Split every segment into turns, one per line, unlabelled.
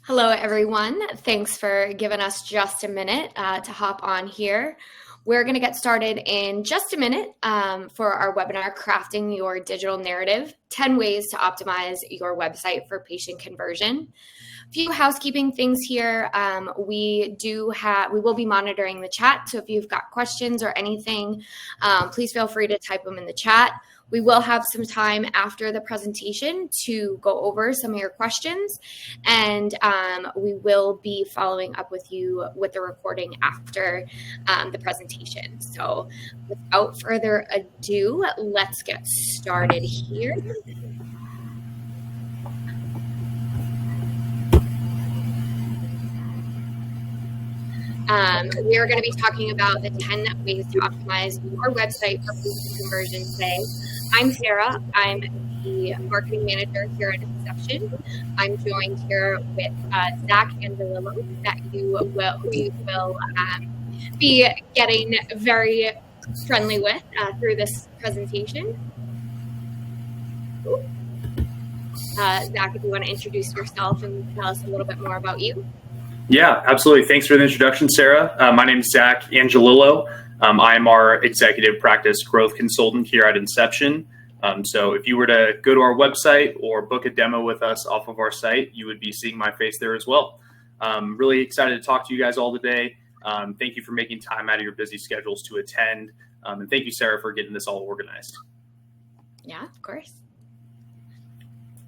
Hello, everyone. Thanks for giving us just a minute to hop on here. We're going to get started in just a minute for our webinar, Crafting Your Digital Narrative, 10 Ways to Optimize Your Website for Patient Conversion. A few housekeeping things here. We will be monitoring the chat. So if you've got questions or anything, please feel free to type them in the chat. We will have some time after the presentation to go over some of your questions, and we will be following up with you with the recording after the presentation. So without further ado, let's get started here. We are going to be talking about the 10 ways to optimize your website for patient conversion today. I'm Sarah. I'm the marketing manager here at Inception. I'm joined here with Zach and Lilo, who you will be getting very friendly with through this presentation. Zach, if you want to introduce yourself and tell us a little bit more about you.
Yeah, absolutely. Thanks for the introduction, Sarah. My name is Zach Angelillo. I am our executive practice growth consultant here at Inception. So if you were to go to our website or book a demo with us off of our site, you would be seeing my face there as well. Really excited to talk to you guys all today. Thank you for making time out of your busy schedules to attend. And thank you, Sarah, for getting this all organized.
Yeah, of course.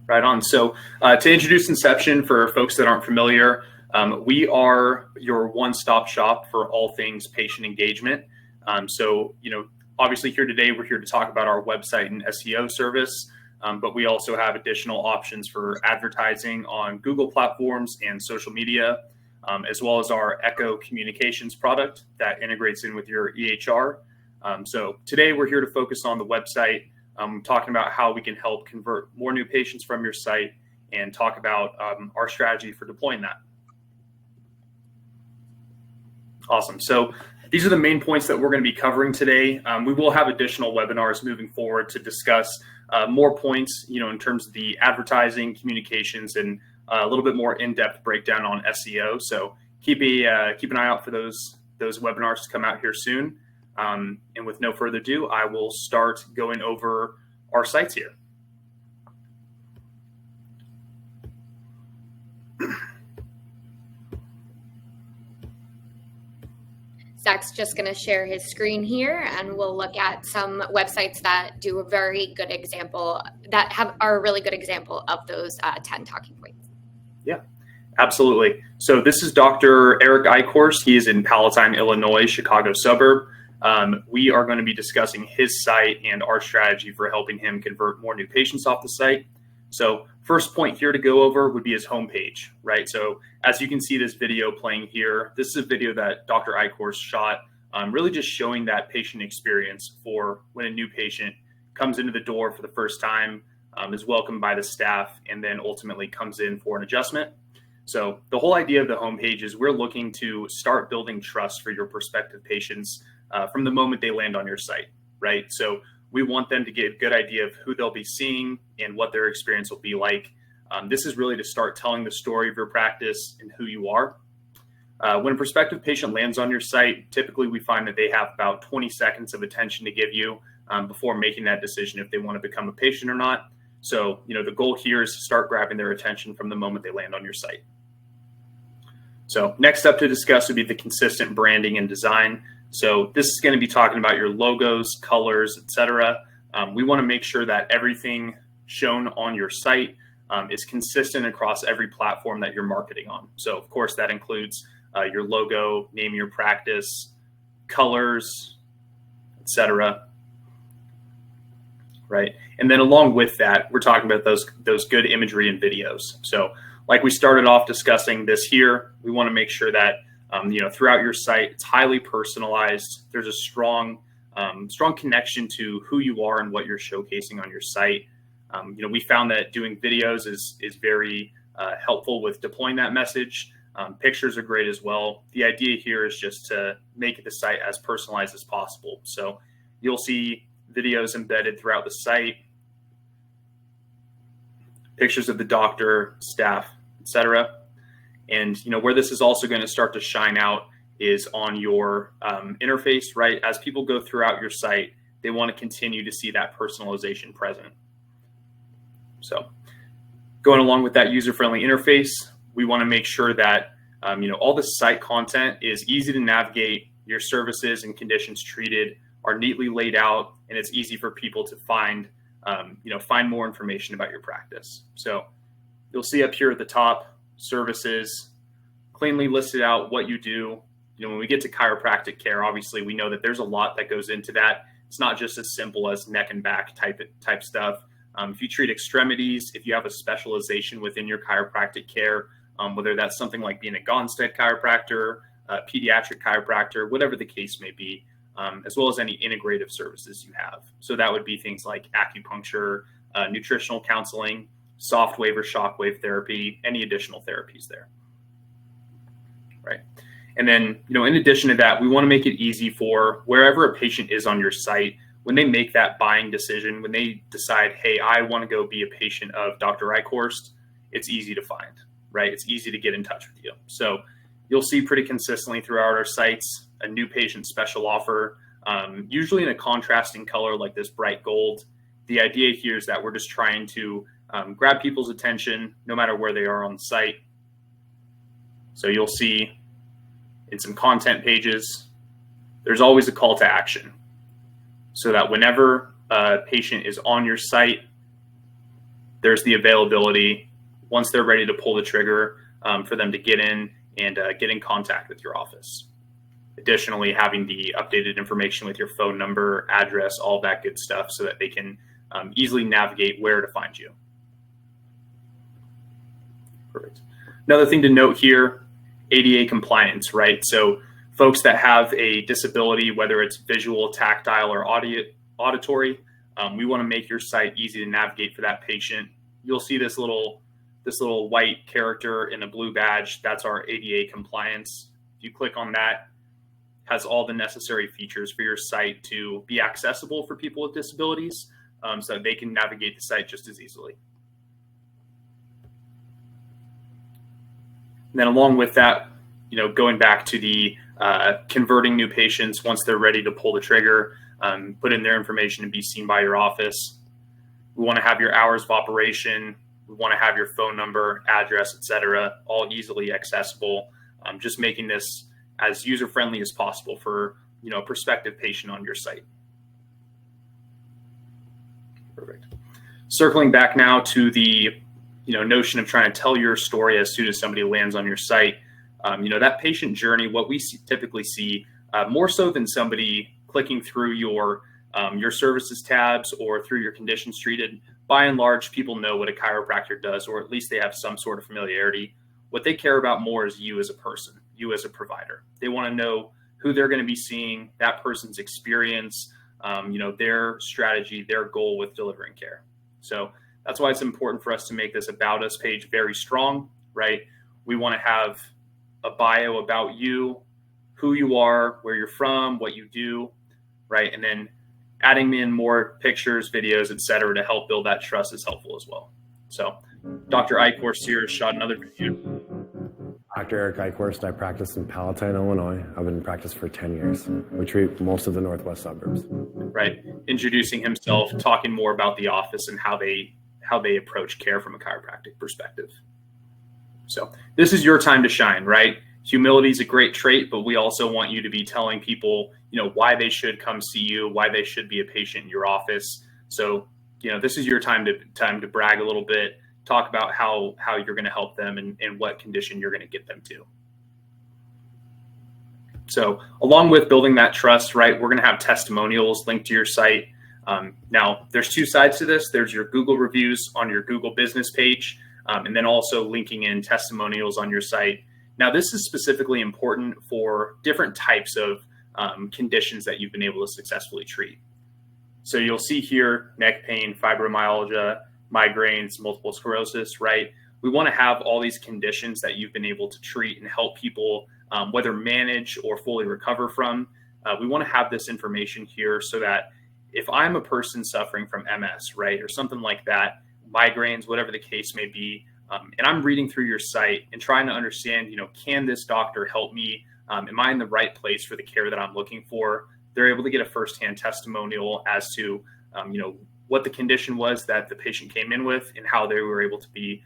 Right on. So to introduce Inception for folks that aren't familiar, we are your one-stop shop for all things patient engagement. Obviously here today, we're here to talk about our website and SEO service, but we also have additional options for advertising on Google platforms and social media, as well as our Echo communications product that integrates in with your EHR. So today we're here to focus on the website, talking about how we can help convert more new patients from your site and talk about our strategy for deploying that. Awesome. So these are the main points that we're going to be covering today. We will have additional webinars moving forward to discuss more points, in terms of the advertising, communications, and a little bit more in-depth breakdown on SEO. So keep an eye out for those webinars to come out here soon. And with no further ado, I will start going over our sites here.
Zach's just going to share his screen here, and we'll look at some websites that do a very good example, are a really good example of those 10 talking points.
Yeah, absolutely. So this is Dr. Eric Eichhorst. He is in Palatine, Illinois, Chicago suburb. We are going to be discussing his site and our strategy for helping him convert more new patients off the site. So first point here to go over would be his homepage, right? So as you can see this video playing here, this is a video that Dr. Eichhorst shot, really just showing that patient experience for when a new patient comes into the door for the first time, is welcomed by the staff, and then ultimately comes in for an adjustment. So the whole idea of the homepage is we're looking to start building trust for your prospective patients from the moment they land on your site, right? So we want them to get a good idea of who they'll be seeing and what their experience will be like. This is really to start telling the story of your practice and who you are. When a prospective patient lands on your site, typically we find that they have about 20 seconds of attention to give you before making that decision if they want to become a patient or not. So, the goal here is to start grabbing their attention from the moment they land on your site. So next up to discuss would be the consistent branding and design. So this is going to be talking about your logos, colors, etc. We want to make sure that everything shown on your site is consistent across every platform that you're marketing on. So of course that includes your logo, name of your practice, colors, etc. Right, and then along with that, we're talking about those good imagery and videos. So like we started off discussing this here, we want to make sure that throughout your site, it's highly personalized. There's a strong connection to who you are and what you're showcasing on your site. We found that doing videos is very helpful with deploying that message. Pictures are great as well. The idea here is just to make the site as personalized as possible. So you'll see videos embedded throughout the site, pictures of the doctor, staff, etc. And where this is also going to start to shine out is on your interface, right? As people go throughout your site, they want to continue to see that personalization present. So going along with that user-friendly interface, we want to make sure that all the site content is easy to navigate. Your services and conditions treated are neatly laid out, and it's easy for people to find more information about your practice. So you'll see up here at the top, services, cleanly listed out what you do. When we get to chiropractic care, obviously we know that there's a lot that goes into that. It's not just as simple as neck and back type stuff. If you treat extremities, if you have a specialization within your chiropractic care, whether that's something like being a Gonstead chiropractor, pediatric chiropractor, whatever the case may be, as well as any integrative services you have. So that would be things like acupuncture, nutritional counseling, soft wave or shock wave therapy, any additional therapies there, right? And then, in addition to that, we want to make it easy for wherever a patient is on your site, when they make that buying decision, when they decide, hey, I want to go be a patient of Dr. Eichhorst, it's easy to find, right? It's easy to get in touch with you. So you'll see pretty consistently throughout our sites, a new patient special offer, usually in a contrasting color like this bright gold. The idea here is that we're just trying to grab people's attention no matter where they are on the site. So you'll see in some content pages, there's always a call to action, so that whenever a patient is on your site, there's the availability once they're ready to pull the trigger for them to get in and get in contact with your office. Additionally, having the updated information with your phone number, address, all that good stuff, so that they can easily navigate where to find you. Perfect. Another thing to note here, ADA compliance, right? So folks that have a disability, whether it's visual, tactile, or auditory, we want to make your site easy to navigate for that patient. You'll see this little white character in a blue badge. That's our ADA compliance. If you click on that, it has all the necessary features for your site to be accessible for people with disabilities, so that they can navigate the site just as easily. And then along with that, going back to the converting new patients once they're ready to pull the trigger, put in their information and be seen by your office. We want to have your hours of operation. We want to have your phone number, address, etc., all easily accessible. Just making this as user-friendly as possible for a prospective patient on your site. Perfect. Circling back now to the notion of trying to tell your story as soon as somebody lands on your site. That patient journey, what we typically see more so than somebody clicking through your services tabs or through your conditions treated, by and large, people know what a chiropractor does, or at least they have some sort of familiarity. What they care about more is you as a person, you as a provider. They want to know who they're going to be seeing, that person's experience, their strategy, their goal with delivering care. So that's why it's important for us to make this About Us page very strong, right? We want to have a bio about you, who you are, where you're from, what you do, right? And then adding in more pictures, videos, etc., to help build that trust is helpful as well. So Dr. Eichhorst here shot another video.
Dr. Eric Eichhorst. I practice in Palatine, Illinois. I've been in practice for 10 years. We treat most of the northwest suburbs.
Right. Introducing himself, talking more about the office and how they approach care from a chiropractic perspective. So this is your time to shine, right? Humility is a great trait, but we also want you to be telling people, why they should come see you, why they should be a patient in your office. So, this is your time to brag a little bit, talk about how you're going to help them and what condition you're going to get them to. So along with building that trust, right, we're going to have testimonials linked to your site. Now, there's two sides to this. There's your Google reviews on your Google business page, and then also linking in testimonials on your site. Now, this is specifically important for different types of conditions that you've been able to successfully treat. So you'll see here neck pain, fibromyalgia, migraines, multiple sclerosis, right? We want to have all these conditions that you've been able to treat and help people, whether manage or fully recover from. We want to have this information here so that if I'm a person suffering from MS, right, or something like that, migraines, whatever the case may be, and I'm reading through your site and trying to understand, can this doctor help me? Am I in the right place for the care that I'm looking for? They're able to get a firsthand testimonial as to, what the condition was that the patient came in with and how they were able to be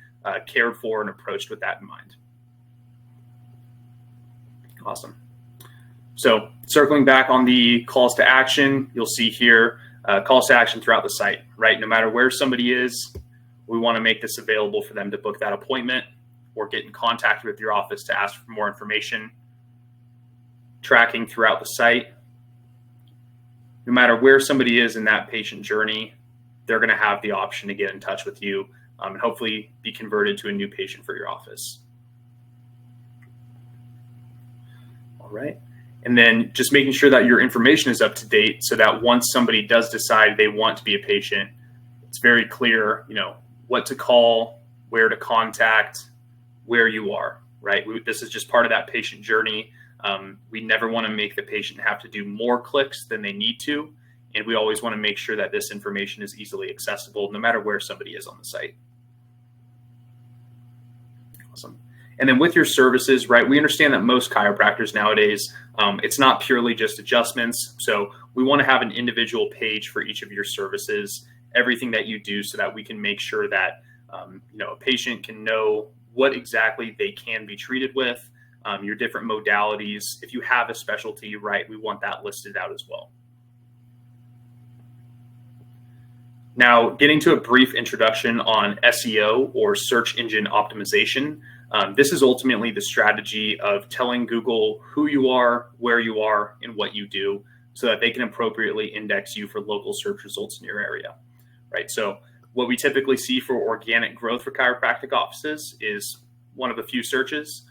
cared for and approached with that in mind. Awesome. So circling back on the calls to action, you'll see here calls to action throughout the site, right? No matter where somebody is, we want to make this available for them to book that appointment or get in contact with your office to ask for more information. Tracking throughout the site. No matter where somebody is in that patient journey, they're going to have the option to get in touch with you and hopefully be converted to a new patient for your office. All right. And then just making sure that your information is up to date so that once somebody does decide they want to be a patient, it's very clear, what to call, where to contact, where you are, right? This is just part of that patient journey. We never want to make the patient have to do more clicks than they need to. And we always want to make sure that this information is easily accessible no matter where somebody is on the site. Awesome. And then with your services, right, we understand that most chiropractors nowadays, it's not purely just adjustments. So we want to have an individual page for each of your services, everything that you do, so that we can make sure that, a patient can know what exactly they can be treated with, your different modalities. If you have a specialty, right, we want that listed out as well. Now, getting to a brief introduction on SEO, or search engine optimization. This is ultimately the strategy of telling Google who you are, where you are, and what you do, so that they can appropriately index you for local search results in your area, right? So what we typically see for organic growth for chiropractic offices is one of a few searches.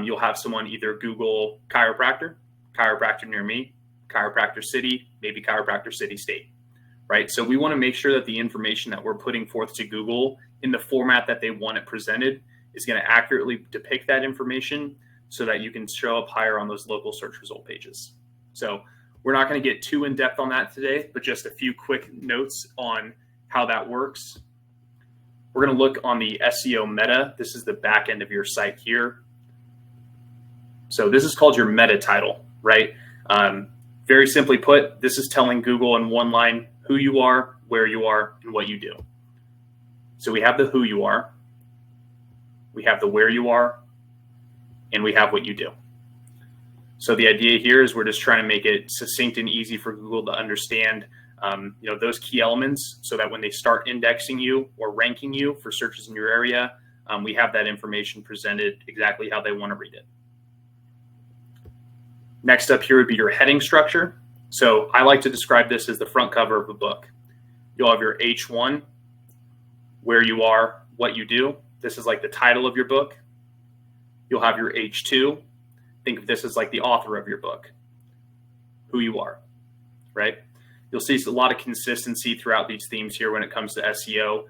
You'll have someone either Google chiropractor, chiropractor near me, chiropractor city, maybe chiropractor city state, right? So we want to make sure that the information that we're putting forth to Google in the format that they want it presented is going to accurately depict that information so that you can show up higher on those local search result pages. So we're not going to get too in depth on that today, but just a few quick notes on how that works. We're going to look on the SEO meta. This is the back end of your site here. So this is called your meta title, right? Very simply put, this is telling Google in one line who you are, where you are, and what you do. So we have the who you are, we have the where you are, and we have what you do. So the idea here is we're just trying to make it succinct and easy for Google to understand those key elements, so that when they start indexing you or ranking you for searches in your area, we have that information presented exactly how they want to read it. Next up here would be your heading structure. So I like to describe this as the front cover of a book. You'll have your H1, where you are, what you do. This is like the title of your book. You'll have your H2. Think of this as like the author of your book, who you are, right? You'll see a lot of consistency throughout these themes here when it comes to SEO.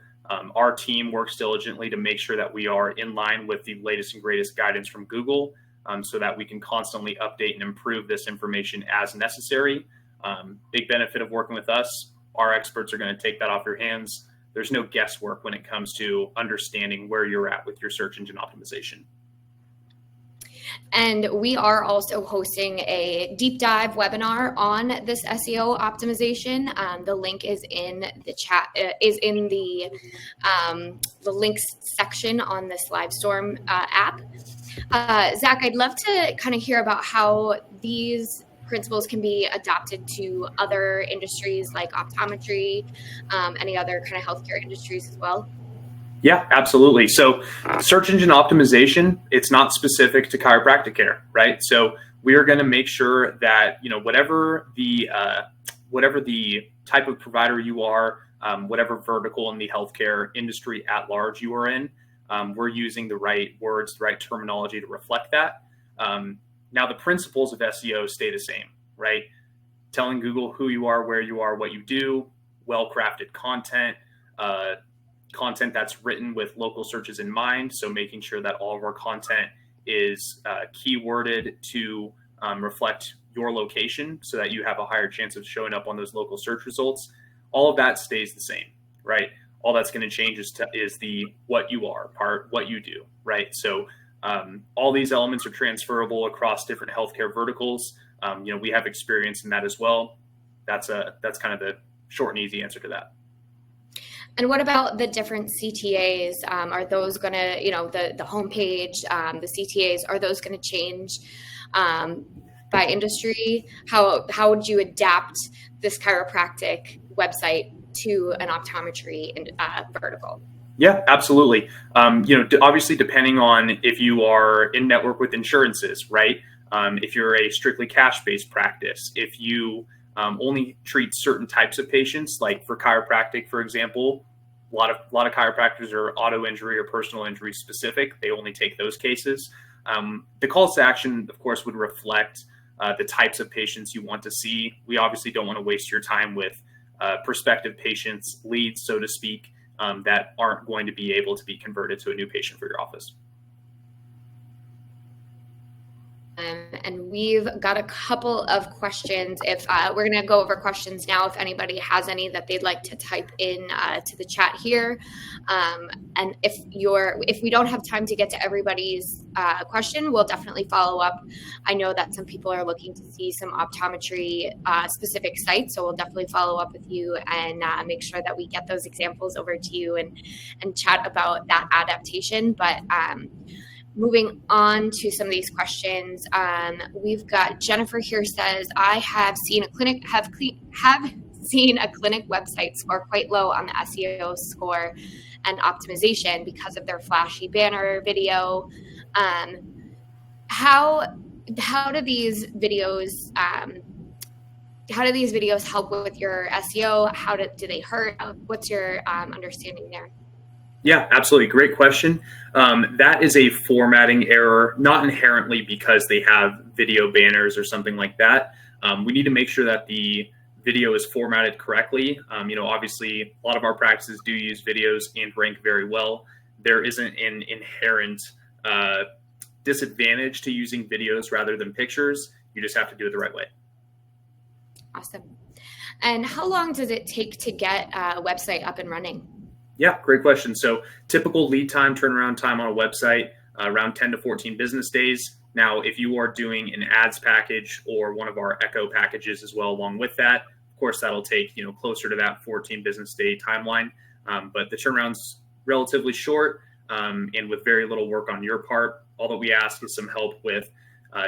Our team works diligently to make sure that we are in line with the latest and greatest guidance from Google, so that we can constantly update and improve this information as necessary. Big benefit of working with us, our experts are going to take that off your hands. There's no guesswork when it comes to understanding where you're at with your search engine optimization.
And we are also hosting a deep dive webinar on this SEO optimization. The link is in the chat, is in the links section on this Livestorm app. Zach, I'd love to kind of hear about how these principles can be adapted to other industries like optometry, any other kind of healthcare industries as well.
Yeah, absolutely. So search engine optimization, it's not specific to chiropractic care, right? So we are going to make sure that, whatever the type of provider you are, whatever vertical in the healthcare industry at large you are in, we're using the right words, the right terminology to reflect that. Now, the principles of SEO stay the same, right? Telling Google who you are, where you are, what you do, well-crafted content, content that's written with local searches in mind. So making sure that all of our content is keyworded to reflect your location so that you have a higher chance of showing up on those local search results. All of that stays the same, right? All that's going to change is the what you are part, what you do, right? So all these elements are transferable across different healthcare verticals. We have experience in that as well. That's kind of the short and easy answer to that.
And what about the different CTAs? Are those going to, the homepage, the CTAs, are those going to change by industry? How would you adapt this chiropractic website to an optometry vertical?
Yeah, absolutely. Obviously, depending on if you are in network with insurances, right? If you're a strictly cash-based practice, if you only treat certain types of patients, like for chiropractic, for example, a lot of chiropractors are auto injury or personal injury specific. They only take those cases. The calls to action, of course, would reflect the types of patients you want to see. We obviously don't want to waste your time with prospective patients, leads, so to speak, that aren't going to be able to be converted to a new patient for your office.
And we've got a couple of questions. If we're going to go over questions now, if anybody has any that they'd like to type in to the chat here. And if we don't have time to get to everybody's question, we'll definitely follow up. I know that some people are looking to see some optometry specific sites, so we'll definitely follow up with you and make sure that we get those examples over to you and chat about that adaptation. But moving on to some of these questions, we've got Jennifer here says, I have seen a clinic seen a clinic website score quite low on the SEO score and optimization because of their flashy banner video. How do these videos help with your SEO? How do they hurt? What's your understanding there?
Yeah, absolutely. Great question. That is a formatting error, not inherently because they have video banners or something like that. We need to make sure that the video is formatted correctly. Obviously, a lot of our practices do use videos and rank very well. There isn't an inherent disadvantage to using videos rather than pictures. You just have to do it the right way.
Awesome. And how long does it take to get a website up and running?
Yeah, great question. So typical lead time, turnaround time on a website, around 10 to 14 business days. Now, if you are doing an ads package or one of our Echo packages as well along with that, of course, that'll take closer to that 14 business day timeline. But the turnaround's relatively short and with very little work on your part. All that we ask is some help with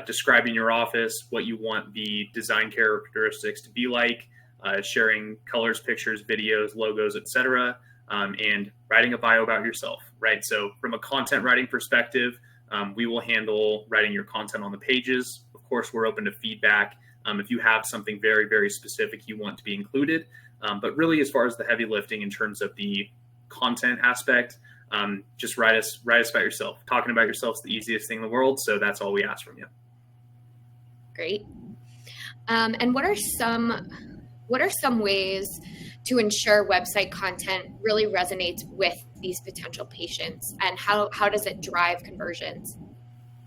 describing your office, what you want the design characteristics to be like, sharing colors, pictures, videos, logos, etc., and writing a bio about yourself, right? So from a content writing perspective, we will handle writing your content on the pages. Of course, we're open to feedback if you have something very, very specific you want to be included. But really, as far as the heavy lifting in terms of the content aspect, just write us about yourself. Talking about yourself is the easiest thing in the world, so that's all we ask from you.
Great. And what are some ways to ensure website content really resonates with these potential patients, and how does it drive conversions?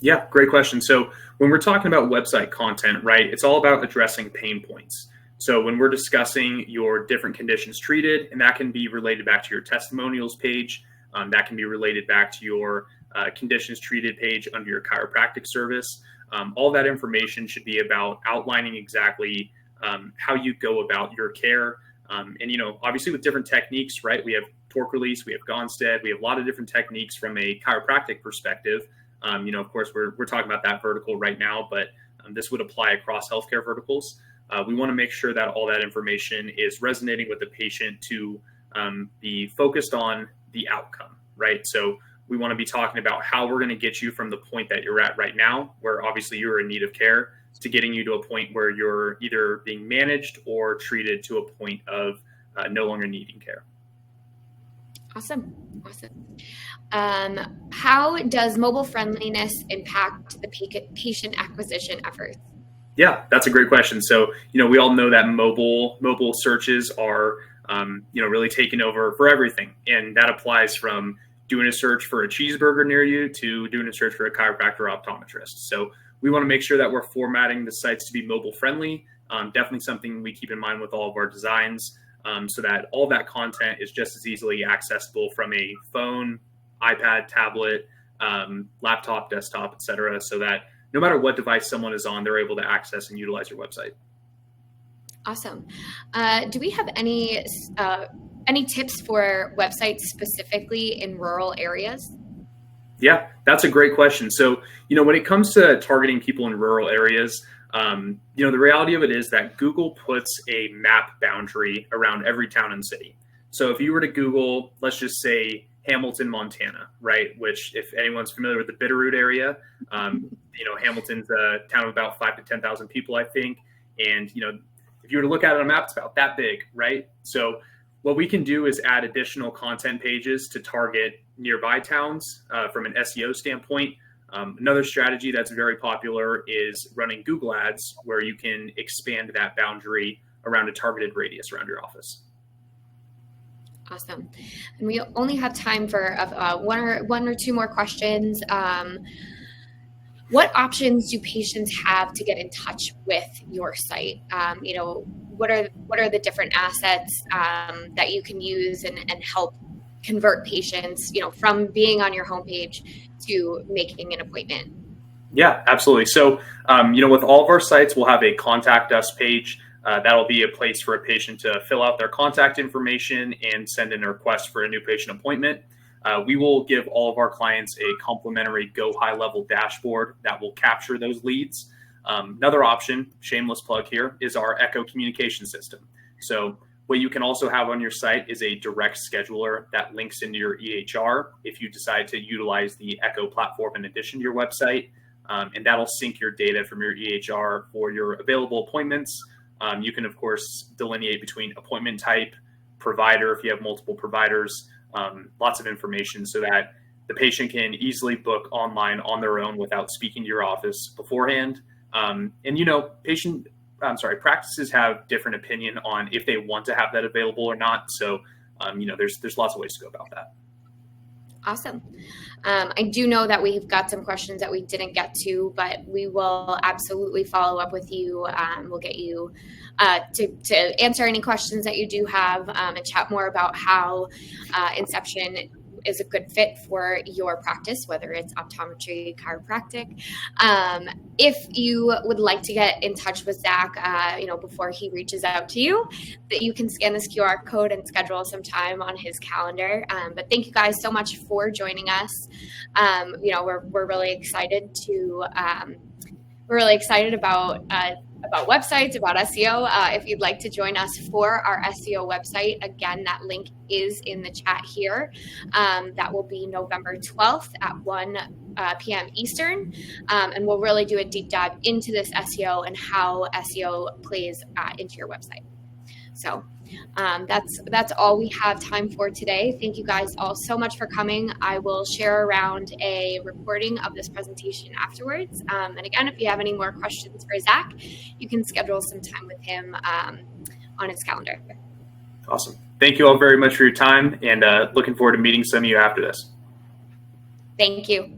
Yeah, great question. So when we're talking about website content, right, it's all about addressing pain points. So when we're discussing your different conditions treated, and that can be related back to your testimonials page, that can be related back to your conditions treated page under your chiropractic service. All that information should be about outlining exactly how you go about your care. And obviously with different techniques, right? We have torque release, we have Gonstead, we have a lot of different techniques from a chiropractic perspective. Of course, we're talking about that vertical right now, but this would apply across healthcare verticals. We want to make sure that all that information is resonating with the patient to be focused on the outcome, right? So we want to be talking about how we're going to get you from the point that you're at right now, where obviously you're in need of care, to getting you to a point where you're either being managed or treated to a point of no longer needing care.
Awesome. How does mobile friendliness impact the patient acquisition efforts?
Yeah, that's a great question. So, we all know that mobile searches are, really taking over for everything. And that applies from doing a search for a cheeseburger near you to doing a search for a chiropractor or optometrist. So we want to make sure that we're formatting the sites to be mobile friendly. Definitely something we keep in mind with all of our designs. so that all that content is just as easily accessible from a phone, iPad, tablet, laptop, desktop, etc., so that no matter what device someone is on, they're able to access and utilize your website.
Awesome. Do we have any tips for websites specifically in rural areas?
Yeah, that's a great question. So, when it comes to targeting people in rural areas, the reality of it is that Google puts a map boundary around every town and city. So if you were to Google, let's just say Hamilton, Montana, right? Which, if anyone's familiar with the Bitterroot area, Hamilton's a town of about 5,000 to 10,000 people, I think. And, if you were to look at it on a map, it's about that big, right? So what we can do is add additional content pages to target nearby towns from an SEO standpoint. Another strategy that's very popular is running Google Ads, where you can expand that boundary around a targeted radius around your office.
Awesome. And we only have time for one or two more questions. What options do patients have to get in touch with your site? What are the different assets that you can use and help convert patients, from being on your homepage to making an appointment?
Yeah, absolutely. So, with all of our sites, we'll have a contact us page. That'll be a place for a patient to fill out their contact information and send in a request for a new patient appointment. We will give all of our clients a complimentary Go High Level dashboard that will capture those leads. Another option, shameless plug here, is our Echo communication system. So what you can also have on your site is a direct scheduler that links into your EHR if you decide to utilize the Echo platform in addition to your website. And that'll sync your data from your EHR for your available appointments. You can, of course, delineate between appointment type, provider, if you have multiple providers, lots of information so that the patient can easily book online on their own without speaking to your office beforehand. Practices have different opinion on if they want to have that available or not. So, there's lots of ways to go about that.
Awesome. I do know that we've got some questions that we didn't get to, but we will absolutely follow up with you. We'll get you to answer any questions that you do have and chat more about how Inception is a good fit for your practice, whether it's optometry, chiropractic. If you would like to get in touch with Zach, before he reaches out to you, that you can scan this QR code and schedule some time on his calendar. But thank you guys so much for joining us. We're really excited about websites, about SEO. If you'd like to join us for our SEO website, again, that link is in the chat here. That will be November 12th at 1 p.m. Eastern. And we'll really do a deep dive into this SEO and how SEO plays into your website. So that's all we have time for today. Thank you guys all so much for coming. I will share around a recording of this presentation afterwards. And again, if you have any more questions for Zach, you can schedule some time with him on his calendar.
Awesome. Thank you all very much for your time, and looking forward to meeting some of you after this.
Thank you.